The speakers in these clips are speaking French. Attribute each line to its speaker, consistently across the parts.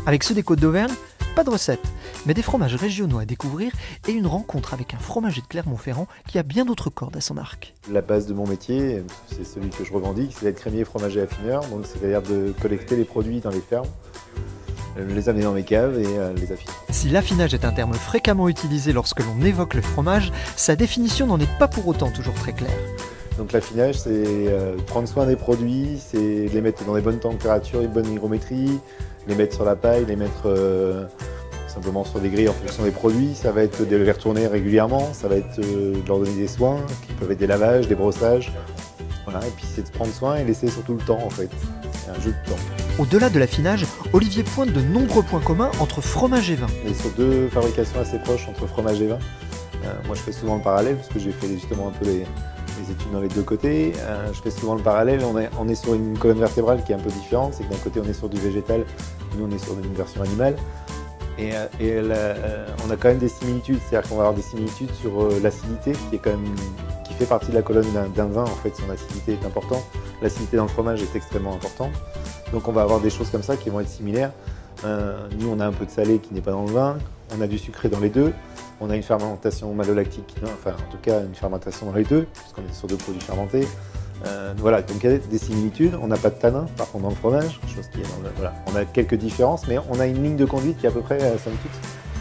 Speaker 1: Avec ceux des Côtes d'Auvergne, pas de recette, mais des fromages régionaux à découvrir et une rencontre avec un fromager de Clermont-Ferrand qui a bien d'autres cordes à son arc.
Speaker 2: La base de mon métier, c'est celui que je revendique, c'est d'être crémier, fromager affineur, donc c'est-à-dire de collecter les produits dans les fermes, les amener dans mes caves et les affiner.
Speaker 1: Si l'affinage est un terme fréquemment utilisé lorsque l'on évoque le fromage, sa définition n'en est pas pour autant toujours très claire.
Speaker 2: Donc l'affinage, c'est prendre soin des produits, c'est les mettre dans les bonnes températures, une bonne hygrométrie, les mettre sur la paille, les mettre simplement sur des grilles en fonction des produits. Ça va être de les retourner régulièrement, ça va être de leur donner des soins, qui peuvent être des lavages, des brossages. Voilà, et puis c'est de prendre soin et laisser surtout le temps en fait. C'est un jeu de temps.
Speaker 1: Au-delà de l'affinage, Olivier pointe de nombreux points communs entre fromage et vin.
Speaker 2: On est sur deux fabrications assez proches entre fromage et vin. Moi je fais souvent le parallèle parce que j'ai fait justement un peu les études dans les deux côtés. Je fais souvent le parallèle, on est sur une colonne vertébrale qui est un peu différente, c'est que d'un côté on est sur du végétal, nous on est sur une version animale. Et on a quand même des similitudes, c'est-à-dire qu'on va avoir des similitudes sur l'acidité qui fait partie de la colonne d'un vin, en fait son acidité est importante. L'acidité dans le fromage est extrêmement importante. Donc on va avoir des choses comme ça qui vont être similaires. Nous on a un peu de salé qui n'est pas dans le vin, on a du sucré dans les deux, on a une fermentation malolactique, enfin en tout cas une fermentation dans les deux, parce qu'on est sur deux produits fermentés. Voilà, donc il y a des similitudes, on n'a pas de tanin par contre dans le fromage, chose qui est voilà. On a quelques différences, mais on a une ligne de conduite qui est à peu près, somme toute,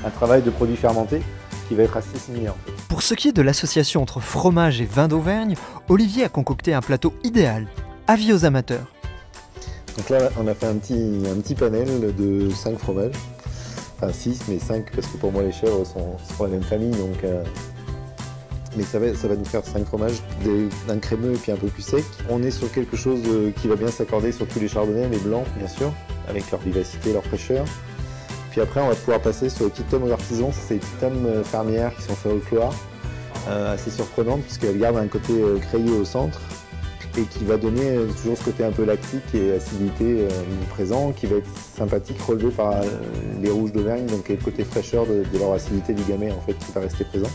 Speaker 2: un travail de produits fermentés qui va être assez similaire en fait.
Speaker 1: Pour ce qui est de l'association entre fromage et vin d'Auvergne, Olivier a concocté un plateau idéal. Avis aux amateurs.
Speaker 2: Donc là, on a fait un petit panel de 5 fromages, enfin 6, mais 5 parce que pour moi les chèvres sont la même famille, donc mais ça va nous faire 5 fromages, d'un crémeux et puis un peu plus sec. On est sur quelque chose qui va bien s'accorder sur tous les chardonnays, les blancs bien sûr, avec leur vivacité, leur fraîcheur. Puis après on va pouvoir passer sur les petites pommes aux artisans, c'est des petites pommes fermières qui sont faites au cloire, assez surprenantes puisqu'elles gardent un côté crayeux au centre et qui va donner toujours ce côté un peu lactique et acidité présent, qui va être sympathique, relevé par les rouges d'Auvergne, donc le côté fraîcheur de leur acidité du gamay en fait qui va rester présent.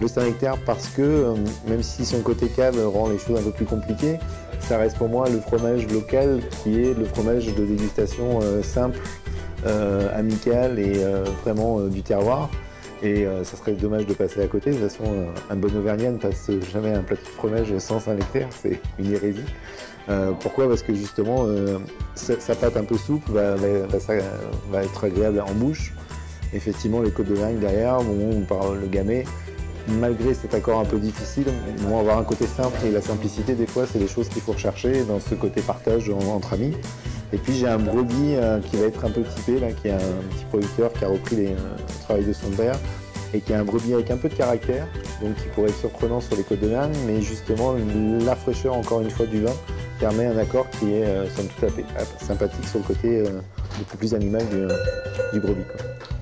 Speaker 2: Le Saint-Nectaire parce que, même si son côté cave rend les choses un peu plus compliquées, ça reste pour moi le fromage local qui est le fromage de dégustation simple, amical et vraiment du terroir. Et ça serait dommage de passer à côté. De toute façon, un bon Auvergnat ne passe jamais un plateau de fromage sans Saint-Nectaire, c'est une hérésie. Pourquoi? Parce que justement, sa pâte un peu souple va être agréable en bouche. Effectivement, les Côtes d'Auvergne derrière, au moment où on parle le gamay, malgré cet accord un peu difficile, on va avoir un côté simple et la simplicité, des fois, c'est des choses qu'il faut rechercher dans ce côté partage entre amis. Et puis j'ai un brebis qui va être un peu typé, là, qui est un petit producteur qui a repris le travail de son père et qui a un brebis avec un peu de caractère, donc qui pourrait être surprenant sur les Côtes d'Auvergne, mais justement la fraîcheur, encore une fois, du vin permet un accord qui est somme toute sympathique sur le côté beaucoup plus animal du brebis, quoi.